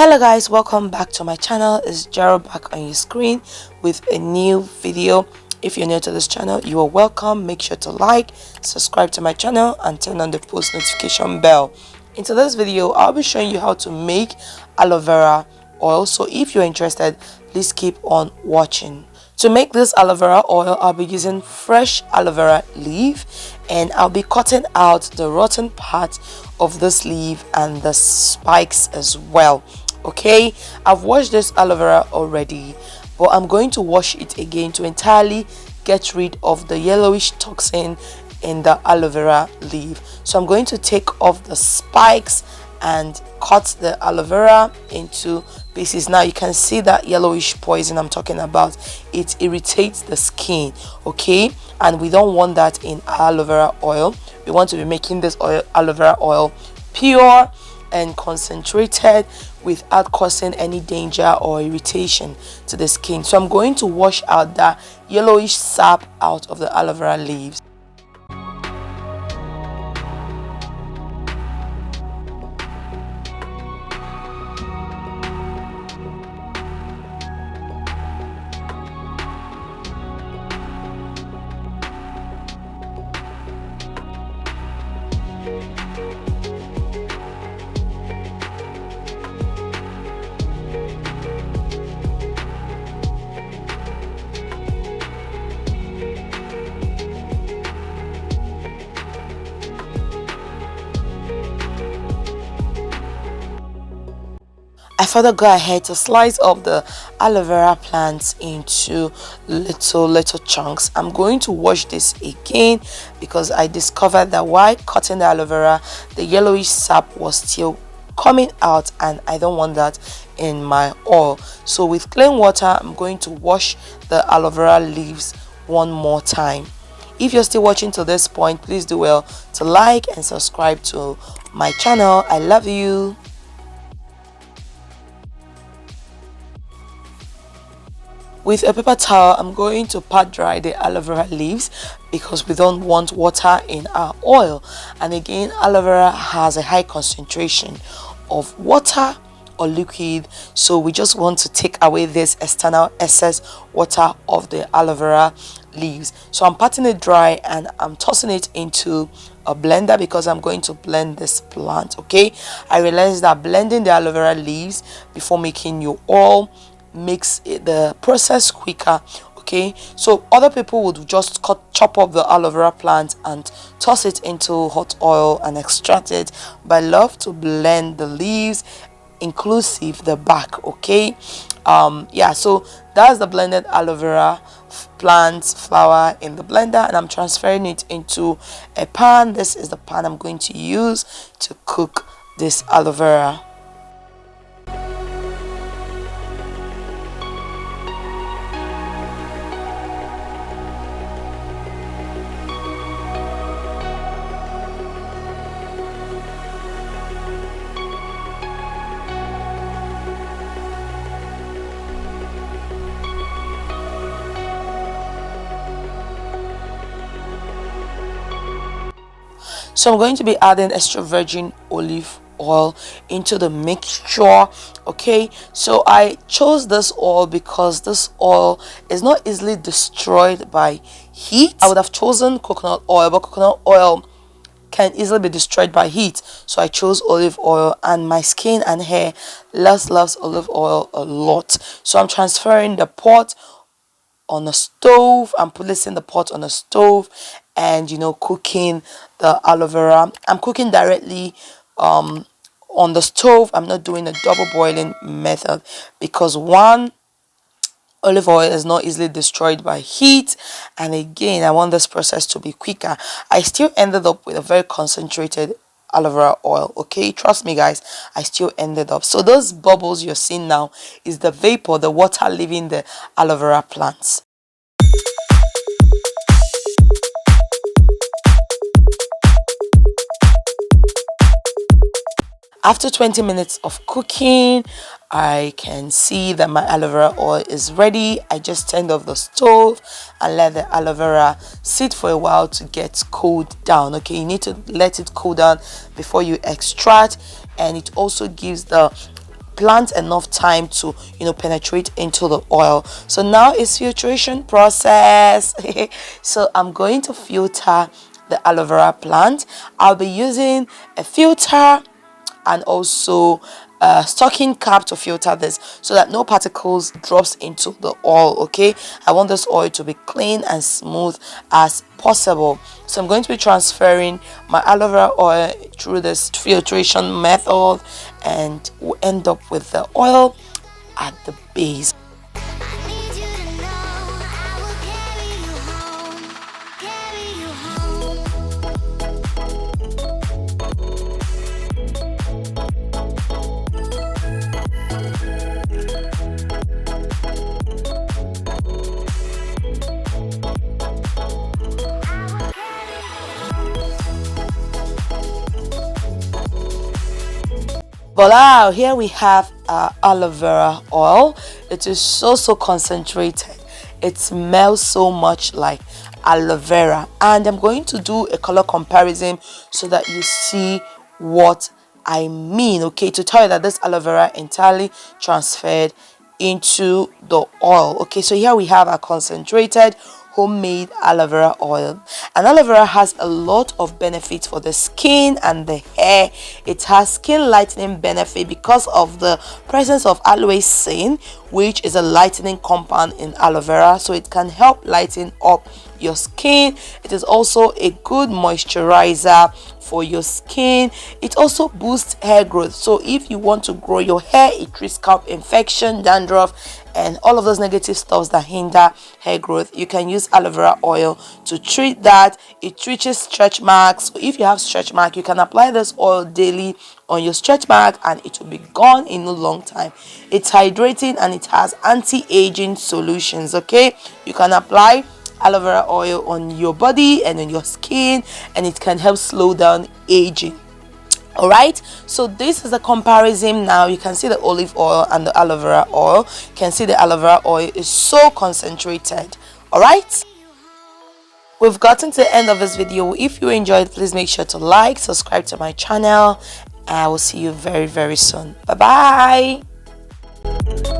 Hello guys, welcome back to my channel. It's Gerald back on your screen with a new video. If you're new to this channel, you are welcome. Make sure to like, subscribe to my channel and turn on the post notification bell. In today's video, I'll be showing you how to make aloe vera oil. So if you're interested, please keep on watching. To make this aloe vera oil, I'll be using fresh aloe vera leaf, and I'll be cutting out the rotten part of this leaf and the spikes as well. Okay, I've washed this aloe vera already, but I'm going to wash it again to entirely get rid of the yellowish toxin in the aloe vera leaf. So I'm going to take off the spikes and cut the aloe vera into pieces. Now you can see that yellowish poison I'm talking about. It irritates the skin, okay, and we don't want that in aloe vera oil. We want to be making this aloe vera oil pure and concentrated without causing any danger or irritation to the skin. So I'm going to wash out the yellowish sap out of the aloe vera leaves. I further go ahead to slice up the aloe vera plants into little chunks. I'm going to wash this again because I discovered that while cutting the aloe vera, the yellowish sap was still coming out, and I don't want that in my oil. So with clean water, I'm going to wash the aloe vera leaves one more time. If you're still watching to this point, please do well to like and subscribe to my channel. I love you. With a paper towel, I'm going to pat dry the aloe vera leaves because we don't want water in our oil. And again, aloe vera has a high concentration of water or liquid, so we just want to take away this external excess water of the aloe vera leaves. So I'm patting it dry and I'm tossing it into a blender because I'm going to blend this plant. Okay, I realized that blending the aloe vera leaves before making your oil makes the process quicker. Okay, so other people would just chop up the aloe vera plant and toss it into hot oil and extract it, but I love to blend the leaves inclusive the back. Okay, yeah, so that's the blended aloe vera plant flower in the blender, and I'm transferring it into a pan. This is the pan I'm going to use to cook this aloe vera. So I'm going to be adding extra virgin olive oil into the mixture. Okay, so I chose this oil because this oil is not easily destroyed by heat. I would have chosen coconut oil, but coconut oil can easily be destroyed by heat, so I chose olive oil, and my skin and hair loves olive oil a lot. So I'm transferring the pot on a stove. I'm placing the pot on a stove and cooking the aloe vera. I'm cooking directly on the stove. I'm not doing a double boiling method because one, olive oil is not easily destroyed by heat, and again, I want this process to be quicker. I still ended up with a very concentrated aloe vera oil. Okay, trust me guys, I still ended up. So those bubbles you're seeing now is the vapor, the water leaving the aloe vera plants. After 20 minutes of cooking, I can see that my aloe vera oil is ready. I just turned off the stove and let the aloe vera sit for a while to get cooled down. Okay, you need to let it cool down before you extract, and it also gives the plant enough time to penetrate into the oil. So now it's filtration process. So I'm going to filter the aloe vera plant. I'll be using a filter and also a stocking cap to filter this so that no particles drops into the oil. Okay, I want this oil to be clean and smooth as possible. So I'm going to be transferring my aloe vera oil through this filtration method, and we'll end up with the oil at the base. Voila, here we have aloe vera oil. It is so concentrated. It smells so much like aloe vera, and I'm going to do a color comparison so that you see what I mean. Okay, to tell you that this aloe vera entirely transferred into the oil. Okay, so here we have a concentrated homemade aloe vera oil, and aloe vera has a lot of benefits for the skin and the hair. It has skin lightening benefit because of the presence of aloesin, which is a lightening compound in aloe vera, so it can help lighten up your skin. It is also a good moisturizer for your skin. It also boosts hair growth, so if you want to grow your hair, it treats scalp infection, dandruff, and all of those negative stuffs that hinder hair growth. You can use aloe vera oil to treat that. It reaches stretch marks, so if you have stretch mark, you can apply this oil daily on your stretch mark and it will be gone in a long time. It's hydrating and it has anti-aging solutions. Okay, you can apply aloe vera oil on your body and on your skin, and it can help slow down aging. All right, so this is a comparison. Now you can see the olive oil and the aloe vera oil. You can see the aloe vera oil is so concentrated. All right, we've gotten to the end of this video. If you enjoyed, please make sure to like, subscribe to my channel, and I will see you very soon. Bye bye.